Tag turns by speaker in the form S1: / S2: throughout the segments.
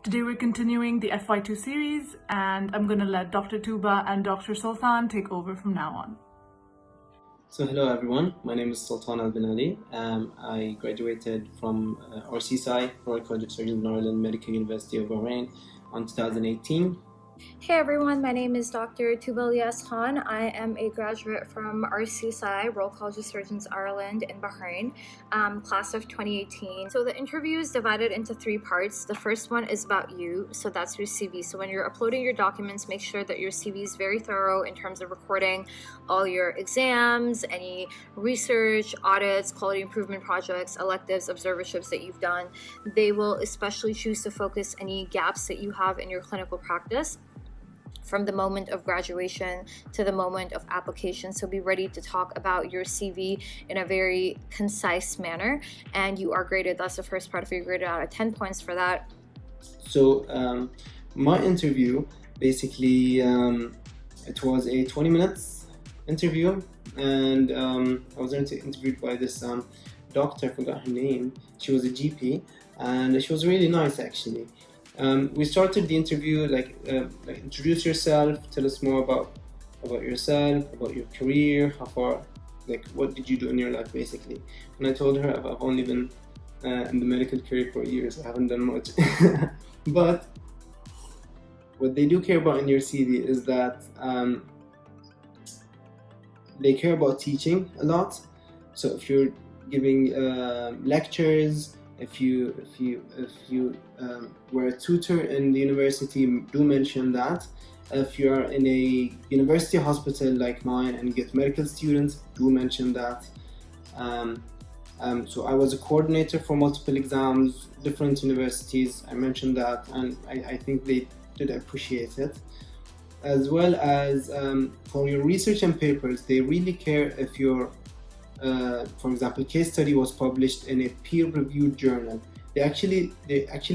S1: Today we're continuing the Fy2 series, and I'm going to let Dr. Tuba and Dr. Sultan take over from now on.
S2: So hello everyone, my name is Sultan Al Bin Ali. I graduated from RCSI, Royal College of Surgeons in Ireland, Medical University of Bahrain in 2018.
S3: Hey everyone, my name is Dr. Tuba Khan. I am a graduate from RCSI, Royal College of Surgeons Ireland in Bahrain, class of 2018. So the interview is divided into 3 parts. The first one is about you, so that's your CV. So when you're uploading your documents, make sure that your CV is very thorough in terms of recording all your exams, any research, audits, quality improvement projects, electives, observerships that you've done. They will especially choose to focus any gaps that you have in your clinical practice from the moment of graduation to the moment of application. So be ready to talk about your CV in a very concise manner, and you are graded. That's the first part. If you're graded out of 10 points for that.
S2: So my interview, basically, it was a 20 minutes interview, and I was interviewed by this doctor, I forgot her name. She was a GP, and she was really nice actually. We started the interview like introduce yourself, tell us more about yourself, about your career, how far, like what did you do in your life basically. And I told her I've only been in the medical career for years, I haven't done much. But what they do care about in your CV is that they care about teaching a lot. So if you're giving lectures, if you were a tutor in the university, do mention that. If you are in a university hospital like mine and get medical students, do mention that. So I was a coordinator for multiple exams, different universities. I mentioned that, and I think they did appreciate it. As well as for your research and papers, they really care if your for example, case study was published in a peer-reviewed journal. They actually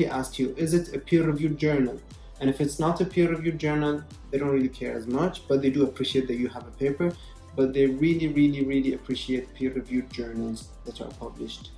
S2: ask you, is it a peer-reviewed journal? And if it's not a peer-reviewed journal, they don't really care as much, but they do appreciate that you have a paper. But they really appreciate peer-reviewed journals that are published.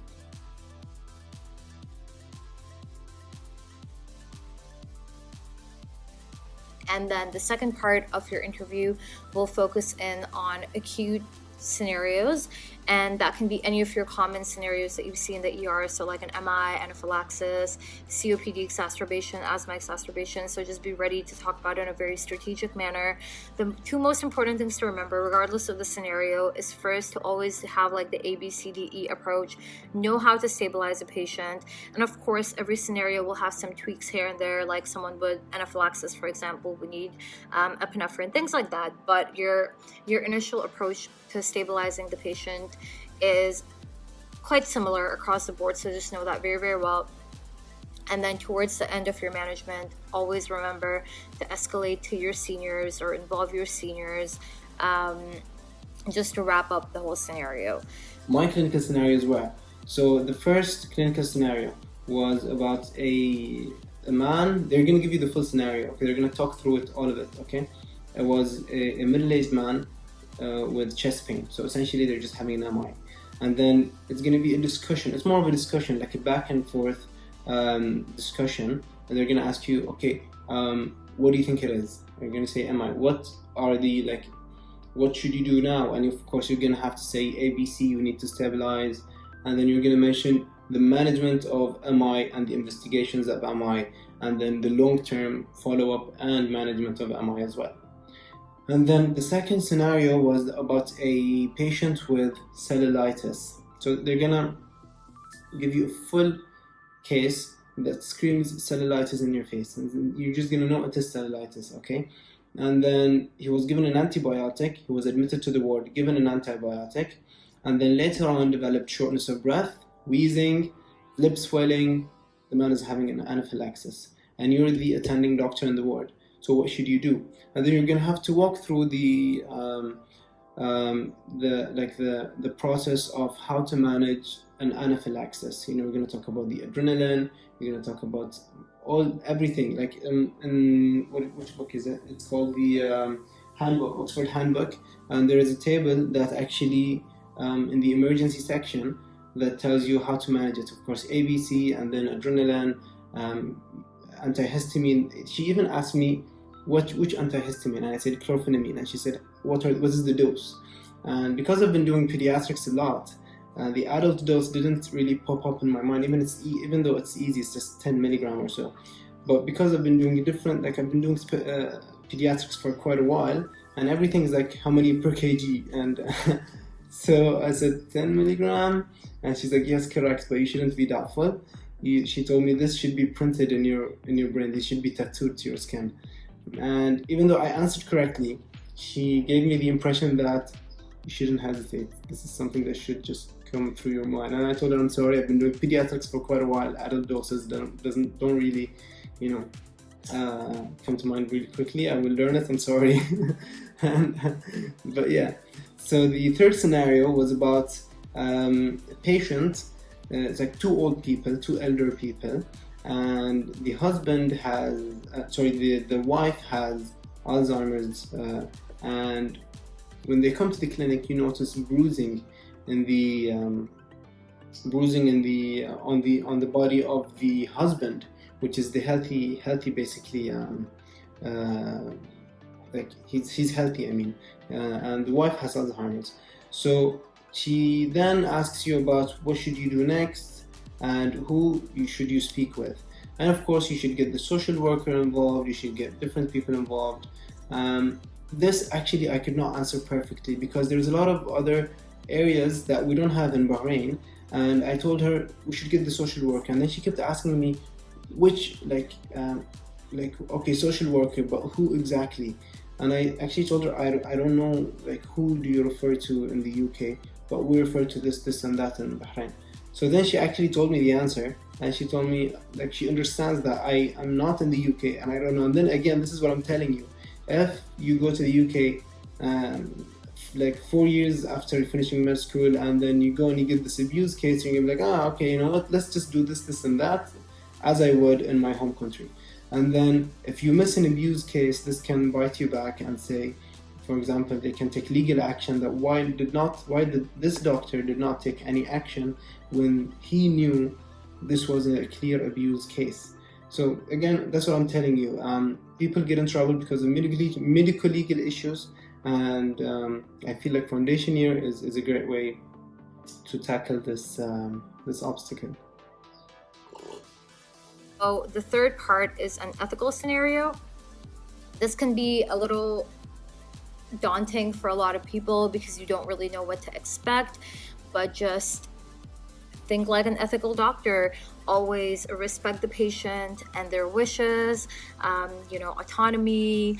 S3: And then the second part of your interview will focus in on acute scenarios, and that can be any of your common scenarios that you see in the ER, so like an MI, anaphylaxis, COPD exacerbation, asthma exacerbation. So just be ready to talk about it in a very strategic manner. The 2 most important things to remember, regardless of the scenario, is first to always have like the ABCDE approach, know how to stabilize a patient, and of course every scenario will have some tweaks here and there, like someone with anaphylaxis, for example, would need epinephrine, things like that. But your initial approach to stabilizing the patient is quite similar across the board, so just know that very well. And then towards the end of your management, always remember to escalate to your seniors or involve your seniors, just to wrap up the whole scenario.
S2: My clinical scenarios were, so the first clinical scenario was about a man. They're going to give you the full scenario, okay? They're going to talk through it, all of it, okay? It was a middle-aged man with chest pain. So essentially they're just having an MI. And then it's going to be a discussion. It's more of a discussion, like a back and forth discussion. And they're going to ask you, okay, what do you think it is? You're going to say MI. What should you do now? And of course you're going to have to say ABC, you need to stabilize. And then you're going to mention the management of MI and the investigations of MI, and then the long-term follow-up and management of MI as well. And then the second scenario was about a patient with cellulitis. So they're gonna give you a full case that screams cellulitis in your face, and you're just gonna know it is cellulitis, okay? And then he was given an antibiotic, he was admitted to the ward, given an antibiotic, and then later on developed shortness of breath, wheezing, lip swelling. The man is having an anaphylaxis, and you're the attending doctor in the ward. So what should you do? And then you're going to have to walk through the process of how to manage an anaphylaxis. You know, we're going to talk about the adrenaline. We're going to talk about everything. Like which book is it? It's called the handbook, Oxford Handbook. And there is a table that actually in the emergency section that tells you how to manage it. Of course, ABC, and then adrenaline, antihistamine. She even asked me which antihistamine, and I said chlorpheniramine, and she said what is the dose. And because I've been doing pediatrics a lot, the adult dose didn't really pop up in my mind, even though it's easy, it's just 10 milligram or so. But because I've been doing I've been doing pediatrics for quite a while, and everything is like how many per kg, and so I said 10 milligram, and she's like, yes, correct, but you shouldn't be doubtful. She told me this should be printed in your brain, this should be tattooed to your skin. And even though I answered correctly, she gave me the impression that you shouldn't hesitate. This is something that should just come through your mind. And I told her, I'm sorry, I've been doing pediatrics for quite a while. Adult doses don't really, come to mind really quickly. I will learn it, I'm sorry. But yeah, so the third scenario was about a patient. It's like two elder people, and the husband has, the wife has Alzheimer's, and when they come to the clinic, you notice bruising on the body of the husband, which is the healthy basically, like he's healthy, and the wife has Alzheimer's. So she then asks you about what should you do next and who should you speak with. And of course you should get the social worker involved, you should get different people involved. This actually I could not answer perfectly because there's a lot of other areas that we don't have in Bahrain, and I told her we should get the social worker, and then she kept asking me which, okay, social worker, but who exactly? And I actually told her I don't know, like, who do you refer to in the UK, but we refer to this and that in Bahrain. So then she actually told me the answer, and she told me like she understands that I am not in the UK and I don't know. And then again, this is what I'm telling you, if you go to the UK like 4 years after finishing med school, and then you go and you get this abuse case, and you're like, okay, you know what, let's just do this and that as I would in my home country. And then if you miss an abuse case, this can bite you back and say, for example, they can take legal action that why did this doctor did not take any action when he knew this was a clear abuse case. So again, that's what I'm telling you. People get in trouble because of medical legal issues, and I feel like foundation year is a great way to tackle this obstacle.
S3: So the third part is an ethical scenario. This can be a little daunting for a lot of people because you don't really know what to expect, but just think like an ethical doctor. Always respect the patient and their wishes, autonomy,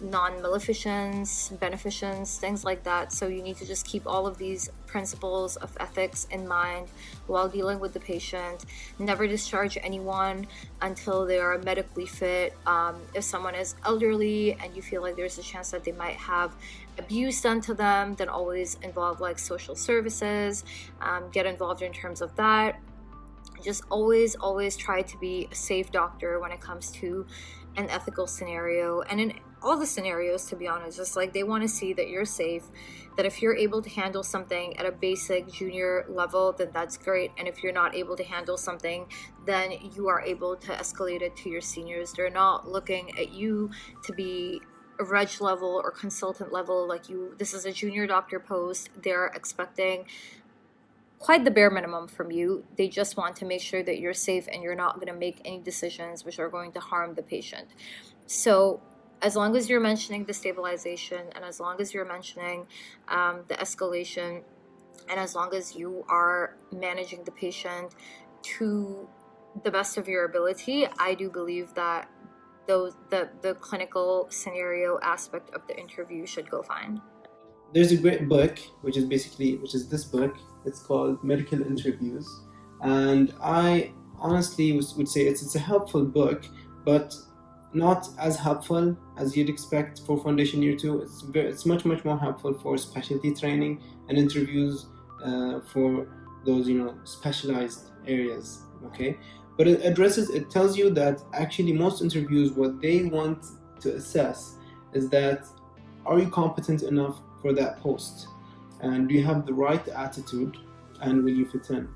S3: non-maleficence, beneficence, things like that. So you need to just keep all of these principles of ethics in mind while dealing with the patient. Never discharge anyone until they are medically fit. If someone is elderly and you feel like there's a chance that they might have abuse done to them, then always involve like social services, get involved in terms of that. Just always try to be a safe doctor when it comes to an ethical scenario. And in all the scenarios, to be honest, just like they want to see that you're safe, that if you're able to handle something at a basic junior level, then that's great. And if you're not able to handle something, then you are able to escalate it to your seniors. They're not looking at you to be a reg level or consultant level like you. This is a junior doctor post. They're expecting quite the bare minimum from you. They just want to make sure that you're safe and you're not going to make any decisions which are going to harm the patient. So as long as you're mentioning the stabilization, and as long as you're mentioning the escalation, and as long as you are managing the patient to the best of your ability, I do believe that the clinical scenario aspect of the interview should go fine.
S2: There's a great book, which is this book. It's called Medical Interviews, and I honestly would say it's a helpful book, but not as helpful as you'd expect for Foundation Year 2. It's much more helpful for specialty training and interviews for those specialized areas. Okay, but it tells you that actually most interviews, what they want to assess is that, are you competent enough for that post, and do you have the right attitude, and will you fit in?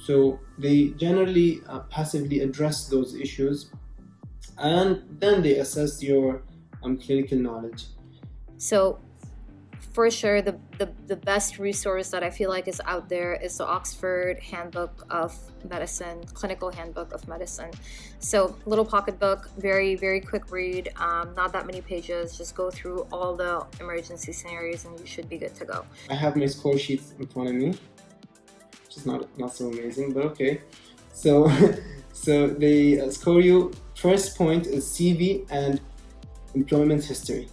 S2: So they generally passively address those issues and then they assess your clinical knowledge.
S3: So for sure, the best resource that I feel like is out there is the Oxford Handbook of Medicine, Clinical Handbook of Medicine. So little pocketbook, very, very quick read, not that many pages, just go through all the emergency scenarios and you should be good to go.
S2: I have my score sheet in front of me, which is not so amazing, but okay. So, so they score you. First point is CV and employment history.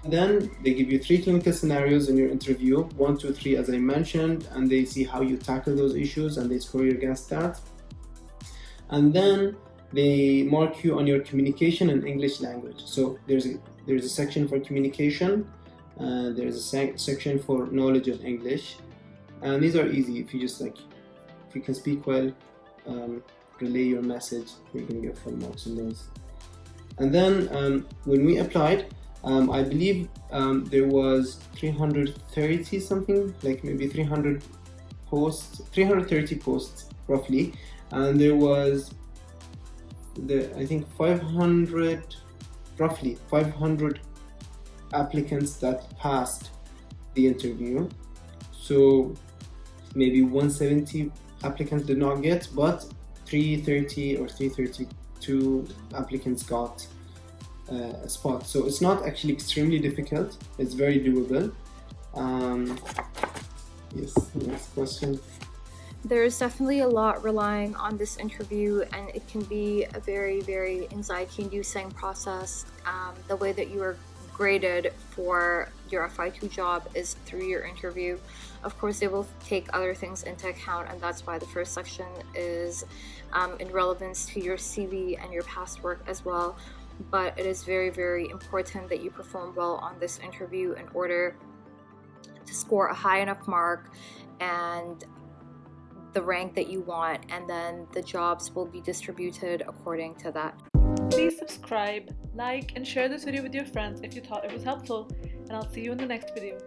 S2: Then they give you 3 clinical scenarios in your interview, 1, 2, 3 as I mentioned, and they see how you tackle those issues and they score you against that. And then they mark you on your communication and English language. So there's a section for communication, there's a section for knowledge of English, and these are easy. If you can speak well, relay your message, you're gonna get full marks on those. And then when we applied, I believe there was 330 something, like maybe 330 posts roughly, and there was I think 500 applicants that passed the interview. So maybe 170 applicants did not get, but 330 or 332 applicants got a spot. So it's not actually extremely difficult, it's very doable. Yes, next question.
S3: There's definitely a lot relying on this interview, and it can be a very, very anxiety-inducing process. The way that you are graded for your Fy2 job is through your interview. Of course, they will take other things into account, and that's why the first section is in relevance to your CV and your past work as well. But it is very, very important that you perform well on this interview in order to score a high enough mark and the rank that you want, and then the jobs will be distributed according to that.
S1: Please subscribe, like, and share this video with your friends if you thought it was helpful, and I'll see you in the next video.